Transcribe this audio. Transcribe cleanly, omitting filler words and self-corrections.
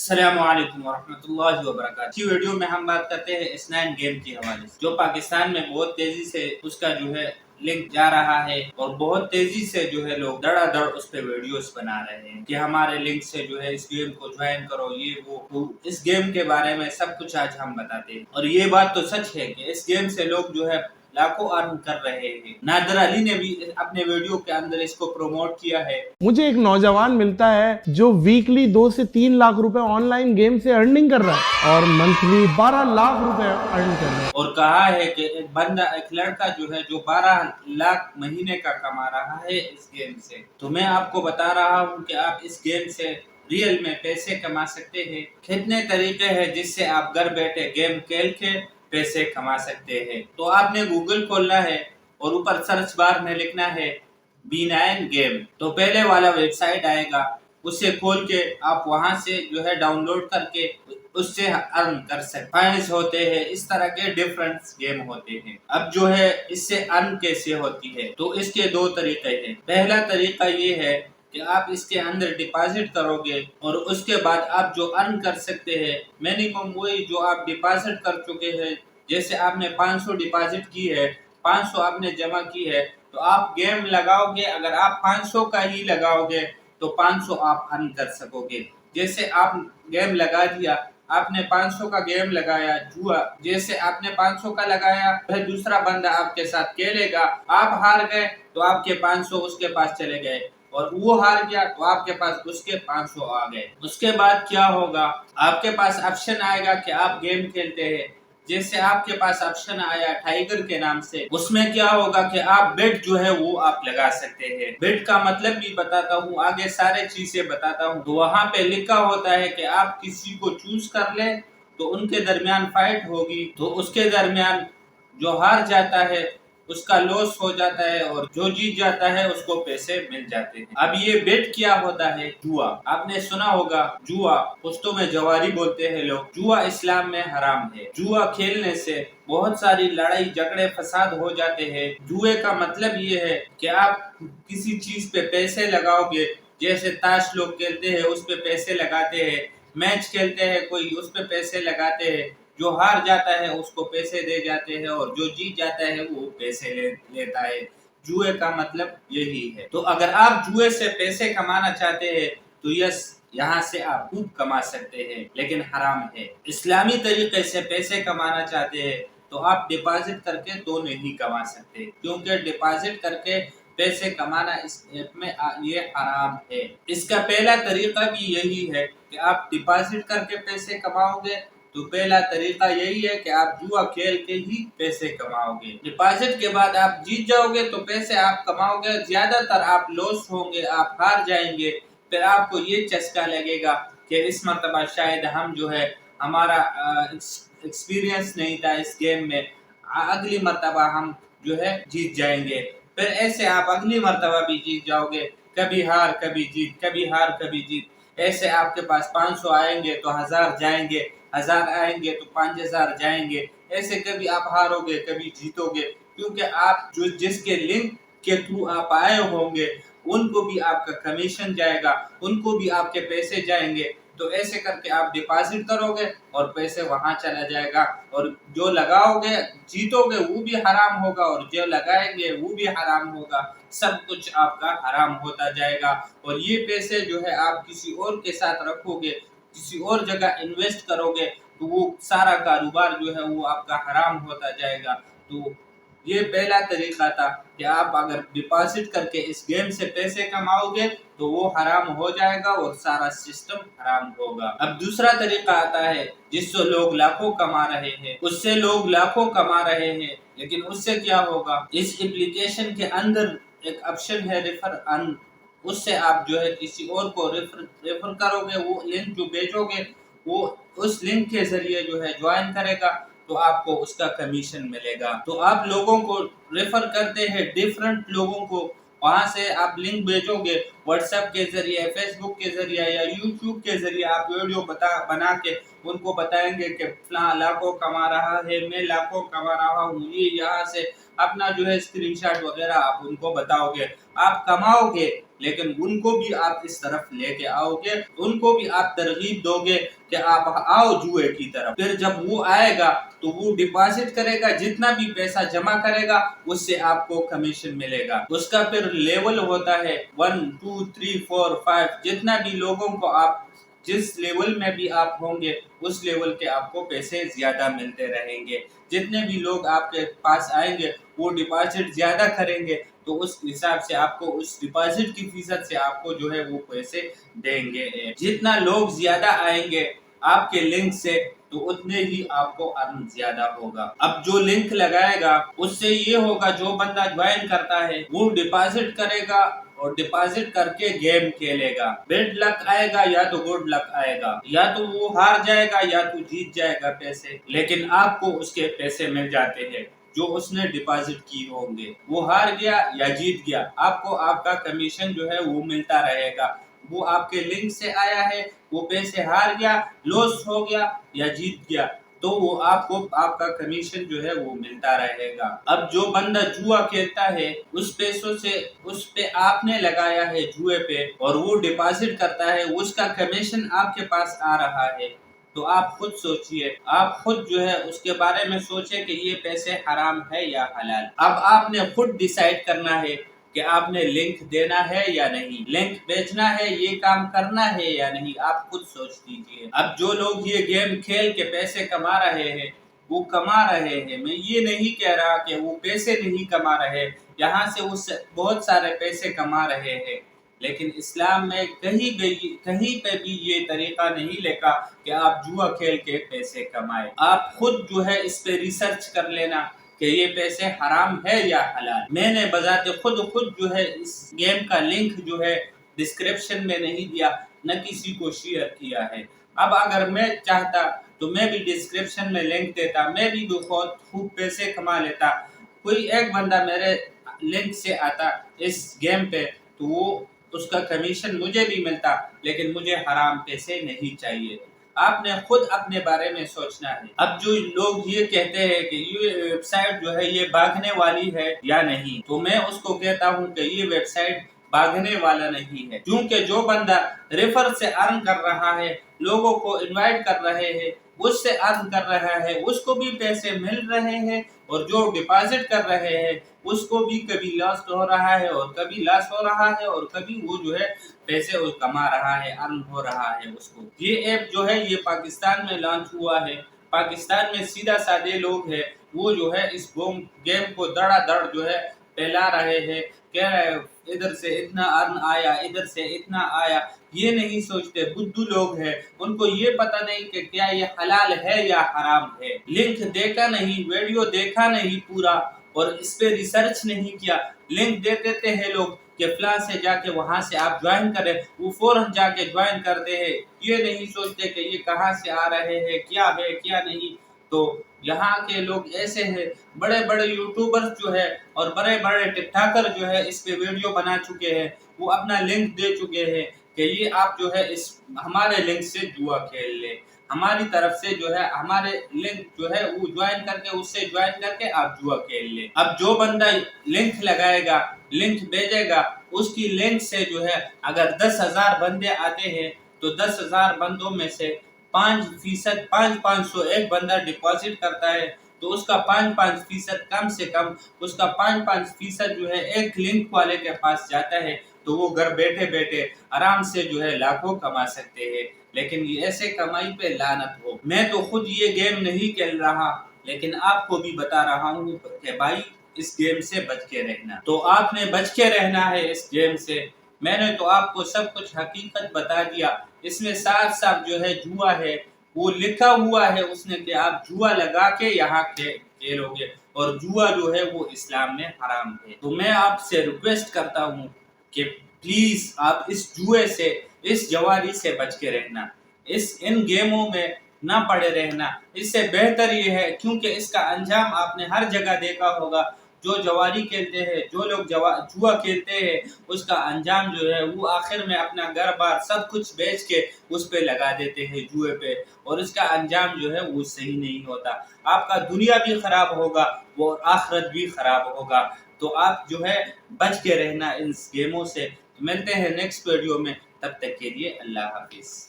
अस्सलामु अलैकुम वरहमतुल्लाहि वबरकातुहू। वीडियो में हम बात करते हैं S9 गेम के हवाले से, जो पाकिस्तान में बहुत तेजी से उसका जो है लिंक जा रहा है और बहुत तेजी से जो है लोग धड़ाधड़ उस पे वीडियोस बना रहे हैं कि हमारे लिंक से जो है इस गेम को ज्वाइन करो, ये वो। तो इस गेम के बारे में सब कुछ आज हम बताते हैं और ये बात तो सच है कि इस गेम से लोग जो है लाखों अर्न कर रहे हैं। नादर अली ने भी अपने वीडियो के अंदर इसको प्रमोट किया है। मुझे एक नौजवान मिलता है जो वीकली 2 से 3 लाख रुपए ऑनलाइन गेम से अर्निंग कर रहा है और मंथली 12 लाख रुपए अर्न कर रहा है, और कहा है कि एक लड़का जो है जो 12 लाख महीने का कमा रहा है इस गेम से। तो मैं आपको बता रहा हूँ कि आप इस गेम से रियल में पैसे कमा सकते हैं। कितने तरीके हैं जिससे आप घर बैठे गेम खेल के पैसे कमा सकते हैं। तो आपने गूगल खोलना है और ऊपर सर्च बार में लिखना है B9 गेम। तो पहले वाला वेबसाइट आएगा, उसे खोल के आप वहां से जो है डाउनलोड करके उससे अर्न कर सकते। फाइन्स होते हैं, इस तरह के डिफरेंट गेम होते हैं। अब जो है इससे अर्न कैसे होती है, तो इसके दो तरीके हैं। पहला तरीका ये है कि आप इसके अंदर डिपॉजिट करोगे और उसके बाद आप जो अर्न कर सकते हैं मिनिमम वही जो आप डिपॉजिट कर चुके हैं। जैसे आपने 500 डिपॉजिट की है, 500 आपने जमा की है, तो आप गेम लगाओगे, अगर आप 500 का ही लगाओगे तो 500 आप अर्न कर सकोगे। जैसे आप गेम लगा दिया, आपने 500 का गेम लगाया जुआ, जैसे आपने 500 का लगाया, फिर दूसरा बंदा आपके साथ खेलेगा, आप हार गए तो आपके 500 उसके पास चले गए और वो हार गया तो आपके पास उसके 500 आ गए। उसके बाद क्या होगा, आपके पास ऑप्शन आएगा कि आप गेम खेलते हैं। जैसे आपके पास ऑप्शन आया टाइगर के नाम से, उसमें क्या होगा कि आप बेट जो है वो आप लगा सकते हैं। बेट का मतलब भी बताता हूँ, आगे सारे चीजें बताता हूँ। तो वहां पे लिखा होता है कि आप किसी को चूज कर ले तो उनके दरमियान फाइट होगी, तो उसके दरमियान जो हार जाता है उसका लॉस हो जाता है और जो जीत जाता है उसको पैसे मिल जाते हैं। अब ये बेट क्या होता है? जुआ। आपने सुना होगा जुआ, पुश्तो में जवारी बोलते हैं लोग। जुआ इस्लाम में हराम है। जुआ खेलने से बहुत सारी लड़ाई झगड़े फसाद हो जाते हैं। जुए का मतलब ये है कि आप किसी चीज पे पैसे लगाओगे, जैसे ताश लोग खेलते हैं उस पे पैसे लगाते हैं, मैच खेलते हैं कोई उस पे पैसे लगाते हैं, जो हार जाता है उसको पैसे दे जाते हैं और जो जीत जाता है वो पैसे लेता है। जुए का मतलब यही है। तो अगर आप जुए से पैसे कमाना चाहते हैं तो यस, यहाँ से आप खूब कमा सकते हैं, लेकिन हराम है। इस्लामी तरीके से पैसे कमाना चाहते हैं तो आप डिपॉजिट करके तो नहीं कमा सकते, क्योंकि डिपॉजिट करके पैसे कमाना इस ऐप में ये हराम है। इसका पहला तरीका भी यही है कि आप डिपॉजिट करके पैसे कमाओगे। तो पहला तरीका यही है कि आप जुआ खेल के ही पैसे कमाओगे। डिपॉजिट के बाद आप जीत जाओगे तो पैसे आप कमाओगे, ज्यादातर आप लॉस होंगे, आप हार जाएंगे। फिर आपको ये चस्का लगेगा कि इस मर्तबा शायद हम जो है हमारा एक्सपीरियंस नहीं था इस गेम में, अगली मर्तबा हम जो है जीत जाएंगे। फिर ऐसे आप अगली मर्तबा भी जीत जाओगे, कभी हार कभी जीत, कभी हार कभी जीत। ऐसे आपके पास 500 आएंगे तो 1000 जाएंगे, 1000 आएंगे तो 5000 जाएंगे। ऐसे कभी आप हारोगे कभी जीतोगे, क्योंकि आप जो जिसके लिंक के थ्रू आप आए होंगे उनको भी आपका कमीशन जाएगा, उनको भी आपके पैसे जाएंगे। तो ऐसे करके आप डिपॉजिट करोगे और पैसे वहां चला जाएगा, और जो लगाओगे जीतोगे वो भी हराम होगा और जो लगाएंगे वो भी हराम होगा। सब कुछ आपका हराम होता जाएगा और ये पैसे जो है आप किसी और के साथ रखोगे, किसी और जगह इन्वेस्ट करोगे तो वो सारा कारोबार जो है वो आपका हराम होता जाएगा। तो ये पहला तरीका था कि आप अगर डिपॉजिट करके इस गेम से पैसे कमाओगे तो वो हराम हो जाएगा और सारा सिस्टम हराम होगा। अब दूसरा तरीका आता है जिससे लोग लाखों कमा रहे हैं, उससे लोग लाखों कमा रहे हैं, लेकिन उससे क्या होगा, इस एप्लीकेशन के अंदर एक ऑप्शन है रेफर अर्न, उससे आप जो है किसी और को रेफर करोगे, वो लिंक जो भेजोगे वो उस लिंक के जरिए जो है ज्वाइन करेगा तो आपको उसका कमीशन मिलेगा। तो आप लोगों को रेफर करते हैं, डिफरेंट लोगों को, वहां से आप लिंक भेजोगे व्हाट्सएप के जरिए, फेसबुक के जरिए या यूट्यूब के जरिए। आप वीडियो बना के उनको बताएंगे कि फलां लाखों कमा रहा है, मैं लाखों कमा रहा हूँ, ये यहाँ से अपना जो है स्क्रीनशॉट वगैरह आप उनको बताओगे, आप कमाओगे। لیکن ان کو بھی آپ اس طرف لے کے آؤ گے، ان کو بھی آپ ترغیب دو گے کہ آپ آؤ جوئے کی طرف۔ پھر جب وہ آئے گا تو وہ ڈپازٹ کرے گا، جتنا بھی پیسہ جمع کرے گا اس سے آپ کو کمیشن ملے گا۔ اس کا پھر لیول ہوتا ہے 1 2 3 4 5، جتنا بھی لوگوں کو آپ جس لیول میں بھی آپ ہوں گے اس لیول کے آپ کو پیسے زیادہ ملتے رہیں گے۔ جتنے بھی لوگ آپ کے پاس آئیں گے وہ ڈپازٹ زیادہ کریں گے تو اس حساب سے آپ کو اس ڈپازٹ کی فیصد سے آپ کو جو ہے وہ پیسے دیں گے۔ جتنا لوگ زیادہ آئیں گے آپ کے لنک سے تو اتنے ہی آپ کو ارن زیادہ ہوگا۔ اب جو لنک لگائے گا اس سے یہ ہوگا، جو بندہ جوائن کرتا ہے وہ ڈپازٹ کرے گا اور ڈپازٹ کر کے گیم کھیلے گا۔ بیڈ لک آئے گا یا تو گڈ لک آئے گا، یا تو وہ ہار جائے گا یا تو جیت جائے گا پیسے، لیکن آپ کو اس کے پیسے مل جاتے ہیں جو اس نے ڈپازٹ کی ہوں گے۔ وہ ہار گیا یا جیت گیا، آپ کو آپ کا کمیشن جو ہے وہ ملتا رہے گا۔ وہ آپ کے لنک سے آیا ہے، وہ پیسے ہار گیا، لوس ہو گیا یا جیت گیا تو وہ آپ کو آپ کا کمیشن جو ہے وہ ملتا رہے گا۔ اب جو بندہ جوا کھیلتا ہے اس پیسوں سے اس پہ آپ نے لگایا ہے جوئے پہ اور وہ ڈپازٹ کرتا ہے، اس کا کمیشن آپ کے پاس آ رہا ہے، تو آپ خود سوچئے، آپ خود جو ہے اس کے بارے میں سوچیں کہ یہ پیسے حرام ہے یا حلال۔ اب آپ نے خود ڈیسائیڈ کرنا ہے کہ آپ نے لنک دینا ہے یا نہیں، لنک بیچنا ہے، یہ کام کرنا ہے یا نہیں، آپ خود سوچ لیجئے۔ اب جو لوگ یہ گیم کھیل کے پیسے کما رہے ہیں وہ کما رہے ہیں، میں یہ نہیں کہہ رہا کہ وہ پیسے نہیں کما رہے، یہاں سے وہ بہت سارے پیسے کما رہے ہیں، لیکن اسلام میں کہیں پہ بھی یہ طریقہ نہیں لکھا کہ آپ جوا کھیل کے پیسے کمائیں۔ آپ خود جو ہے اس پہ ریسرچ کر لینا کہ یہ پیسے حرام ہے یا حلال۔ میں نے بذات خود جو ہے اس گیم کا لنک جو ہے ڈسکرپشن میں نہیں دیا، نہ کسی کو شیئر کیا ہے۔ اب اگر میں چاہتا تو میں بھی ڈسکرپشن میں لنک دیتا، میں بھی بہت خوب پیسے کما لیتا۔ کوئی ایک بندہ میرے لنک سے آتا اس گیم پہ تو وہ اس کا کمیشن مجھے بھی ملتا، لیکن مجھے حرام پیسے نہیں چاہیے۔ آپ نے خود اپنے بارے میں سوچنا ہے۔ اب جو لوگ یہ کہتے ہیں کہ یہ ویب سائٹ جو ہے یہ بھاگنے والی ہے یا نہیں، تو میں اس کو کہتا ہوں کہ یہ ویب سائٹ بھاگنے والا نہیں ہے، کیونکہ جو بندہ ریفر سے ارن کر رہا ہے، لوگوں کو انوائٹ کر رہے ہیں، اس سے ارن کر رہا ہے، اس کو بھی پیسے مل رہے ہیں، اور جو ڈپازٹ کر رہے ہیں اس کو بھی کبھی لاس ہو رہا ہے اور کبھی لاس ہو رہا ہے، اور کبھی وہ جو ہے پیسے کما رہا ہے، ارن ہو رہا ہے اس کو۔ یہ ایپ جو ہے یہ پاکستان میں لانچ ہوا ہے، پاکستان میں سیدھا سادے لوگ ہیں وہ جو ہے اس گیم کو دڑا دڑ جو ہے پھیلا رہے ہیں، کہہ رہے ادھر سے اتنا ارن آیا، ادھر سے اتنا آیا۔ یہ نہیں سوچتے، بدھو لوگ ہیں، ان کو یہ پتہ نہیں کہ کیا یہ حلال ہے یا حرام ہے۔ لنک دیکھا نہیں، ویڈیو دیکھا نہیں پورا، اور اس پہ ریسرچ نہیں کیا۔ لنک دے دیتے ہیں لوگ کہ فلاں سے جا کے وہاں سے آپ جوائن کریں، وہ فوراً جا کے جوائن کرتے ہیں، یہ نہیں سوچتے کہ یہ کہاں سے آ رہے ہیں، کیا ہے کیا نہیں۔ تو یہاں کے لوگ ایسے ہیں، بڑے بڑے یوٹیوبر جو ہے اور بڑے بڑے ٹک ٹاکر جو ہے اس پہ ویڈیو بنا چکے ہیں، وہ اپنا لنک دے چکے ہیں کہ یہ آپ جو ہے اس ہمارے لنک سے جوا کھیل لیں، ہماری طرف سے جو ہے ہمارے لنک جو ہے وہ جوائن کر کے اس سے جوائن کر کے آپ جوا کھیل لیں۔ اب جو بندہ لنک لگائے گا، لنک بھیجے گا، اس کی لنک سے جو ہے اگر 10,000 بندے آتے ہیں تو 10,000 بندوں میں سے 5% 500 ایک بندہ ڈپازٹ کرتا ہے تو اس کا 5% کم سے کم اس کا 5% جو ہے ایک لنک والے کے پاس جاتا ہے، تو وہ گھر بیٹھے بیٹھے آرام سے جو ہے لاکھوں کما سکتے ہیں۔ لیکن یہ ایسے کمائی پہ لعنت ہو۔ میں تو خود یہ گیم نہیں کھیل رہا، لیکن آپ کو بھی بتا رہا ہوں کہ بھائی اس گیم سے بچ کے رہنا۔ تو آپ نے بچ کے رہنا ہے اس گیم سے۔ میں نے تو آپ کو سب کچھ حقیقت بتا دیا، اس میں صاف صاف جو ہے جوا ہے، وہ لکھا ہوا ہے اس نے کہ آپ جوا لگا کے یہاں کھیلو گے، اور جوا جو ہے وہ اسلام میں حرام ہے۔ تو میں آپ سے ریکویسٹ کرتا ہوں کہ پلیز آپ اس جوئے سے، اس جواری سے بچ کے رہنا، ان گیموں میں نہ پڑے رہنا۔ اس سے بہتر یہ ہے، کیونکہ اس کا انجام آپ نے ہر جگہ دیکھا ہوگا، جو جواری کھیلتے ہیں، جو لوگ جوا کھیلتے ہیں، اس کا انجام جو ہے وہ آخر میں اپنا گھر بار سب کچھ بیچ کے اس پہ لگا دیتے ہیں جوئے پہ، اور اس کا انجام جو ہے وہ صحیح نہیں ہوتا۔ آپ کا دنیا بھی خراب ہوگا اور آخرت بھی خراب ہوگا۔ تو آپ جو ہے بچ کے رہنا ان گیموں سے، ملتے ہیں نیکسٹ ویڈیو میں، تب تک کے لیے اللہ حافظ.